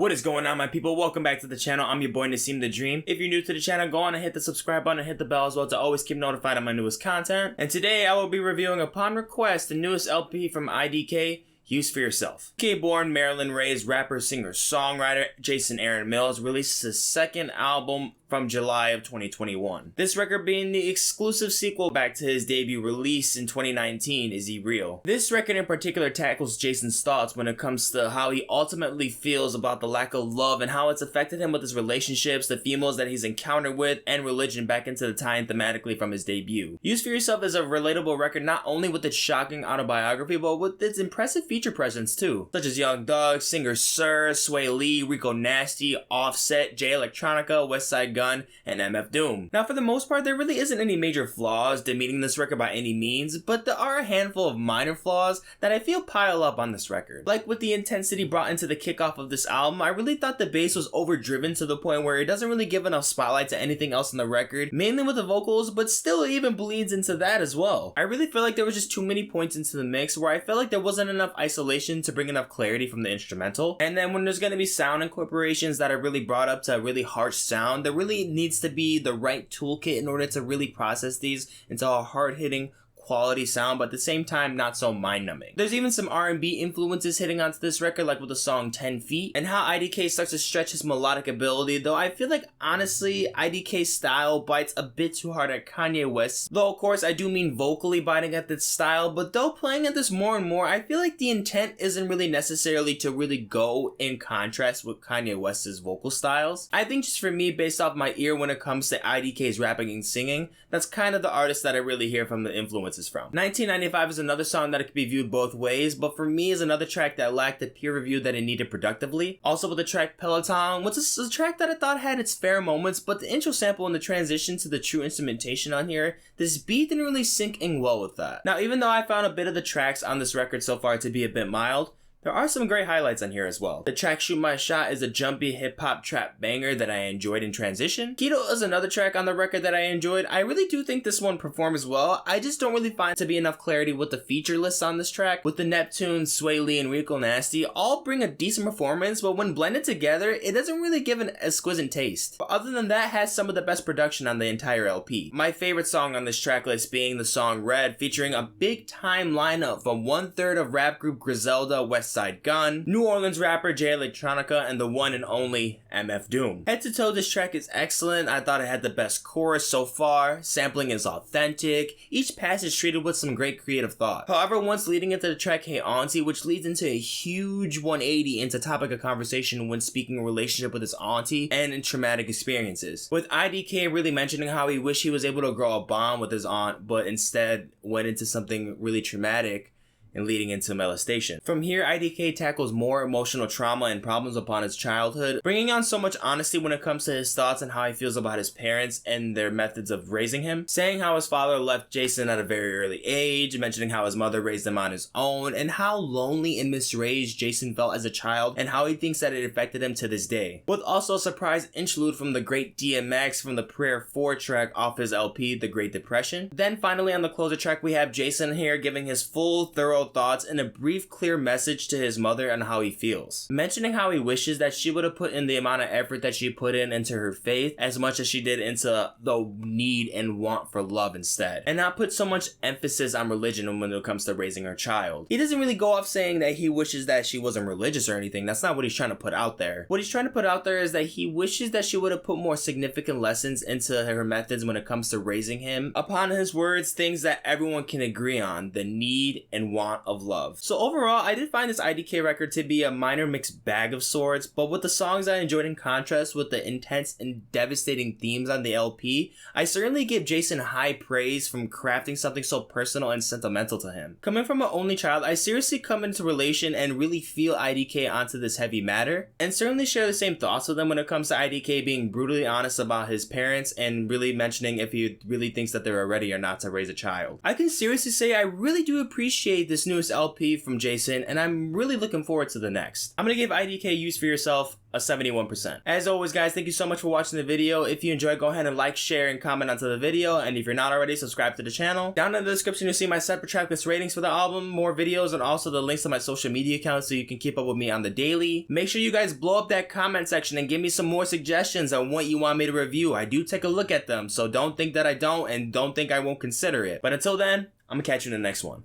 What is going on, my people? Welcome back to the channel. I'm your boy Naseem the Dream. If you're new to the channel, go on and hit the subscribe button and hit the bell as well to always keep notified on my newest content. And today I will be reviewing upon request the newest LP from IDK, Use For Yourself. UK-born, Maryland-raised rapper, singer, songwriter Jason Aaron Mills released his second album from July of 2021. This record being the exclusive sequel back to his debut release in 2019, Is He Real? This record in particular tackles Jason's thoughts when it comes to how he ultimately feels about the lack of love and how it's affected him with his relationships, the females that he's encountered with, and religion back into the tie-in thematically from his debut. Use For Yourself is a relatable record not only with its shocking autobiography, but with its impressive feature presence too, such as Young Thug, singer Sir, Sway Lee, Rico Nasty, Offset, Jay Electronica, Westside Gun, and MF Doom. Now, for the most part, there really isn't any major flaws demeaning this record by any means, but there are a handful of minor flaws that I feel pile up on this record. Like with the intensity brought into the kickoff of this album, I really thought the bass was overdriven to the point where it doesn't really give enough spotlight to anything else in the record, mainly with the vocals, but still it even bleeds into that as well. I really feel like there was just too many points into the mix where I felt like there wasn't enough isolation to bring enough clarity from the instrumental, and then when there's going to be sound incorporations that are really brought up to a really harsh sound, there really needs to be the right toolkit in order to really process these into a hard-hitting quality sound, but at the same time not so mind-numbing. There's even some R&B influences hitting onto this record, like with the song 10 Feet, and how IDK starts to stretch his melodic ability, though I feel like honestly IDK's style bites a bit too hard at Kanye West, though of course I do mean vocally biting at this style, but though playing at this more and more, I feel like the intent isn't really necessarily to really go in contrast with Kanye West's vocal styles. I think just for me, based off my ear when it comes to IDK's rapping and singing, that's kind of the artist that I really hear from the influences from. 1995 is another song that could be viewed both ways, but for me is another track that lacked the peer review that it needed productively. Also with the track Peloton, which is a track that I thought had its fair moments, but the intro sample and the transition to the true instrumentation on here, this beat didn't really sync in well with that. Now, even though I found a bit of the tracks on this record so far to be a bit mild, there are some great highlights on here as well. The track Shoot My Shot is a jumpy hip-hop trap banger that I enjoyed in transition. Keto is another track on the record that I enjoyed. I really do think this one performs well. I just don't really find to be enough clarity with the feature lists on this track. With the Neptune, Sway Lee, and Rico Nasty all bring a decent performance, but when blended together, it doesn't really give an exquisite taste. But other than that, it has some of the best production on the entire LP. My favorite song on this track list being the song Red, featuring a big time lineup from 1/3 of rap group Griselda, Westside Gun, New Orleans rapper Jay Electronica, and the one and only MF Doom. Head to toe, this track is excellent. I thought it had the best chorus so far. Sampling is authentic. Each passage treated with some great creative thought. However, once leading into the track Hey Auntie, which leads into a huge 180 into topic of conversation when speaking a relationship with his auntie and in traumatic experiences. With IDK really mentioning how he wished he was able to grow a bond with his aunt, but instead went into something really traumatic and leading into molestation. From here, IDK tackles more emotional trauma and problems upon his childhood, bringing on so much honesty when it comes to his thoughts and how he feels about his parents and their methods of raising him, saying how his father left Jason at a very early age, mentioning how his mother raised him on his own, and how lonely and misraised Jason felt as a child, and how he thinks that it affected him to this day. With also a surprise interlude from the great DMX from the Prayer 4 track off his LP, The Great Depression. Then finally on the closer track, we have Jason here giving his full, thorough thoughts and a brief, clear message to his mother on how he feels, mentioning how he wishes that she would have put in the amount of effort that she put in into her faith as much as she did into the need and want for love instead, and not put so much emphasis on religion when it comes to raising her child. He doesn't really go off saying that he wishes that she wasn't religious or anything. That's not what he's trying to put out there. What he's trying to put out there is that he wishes that she would have put more significant lessons into her methods when it comes to raising him. Upon his words, things that everyone can agree on, the need and want of love. So overall, I did find this IDK record to be a minor mixed bag of sorts, but with the songs I enjoyed in contrast with the intense and devastating themes on the LP, I certainly give Jason high praise from crafting something so personal and sentimental to him. Coming from an only child, I seriously come into relation and really feel IDK onto this heavy matter, and certainly share the same thoughts with him when it comes to IDK being brutally honest about his parents and really mentioning if he really thinks that they're ready or not to raise a child. I can seriously say I really do appreciate this this newest LP from Jason, and I'm really looking forward to the next. I'm gonna give IDK Use For Yourself a 71%. As always, guys, thank you so much for watching the video. If you enjoyed, go ahead and like, share, and comment onto the video, and if you're not already, subscribe to the channel. Down in the description, you'll see my separate tracklist ratings for the album, more videos, and also the links to my social media accounts so you can keep up with me on the daily. Make sure you guys blow up that comment section and give me some more suggestions on what you want me to review. I do take a look at them, so don't think that I don't, and don't think I won't consider it. But until then, I'm gonna catch you in the next one.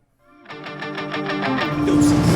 Deuces.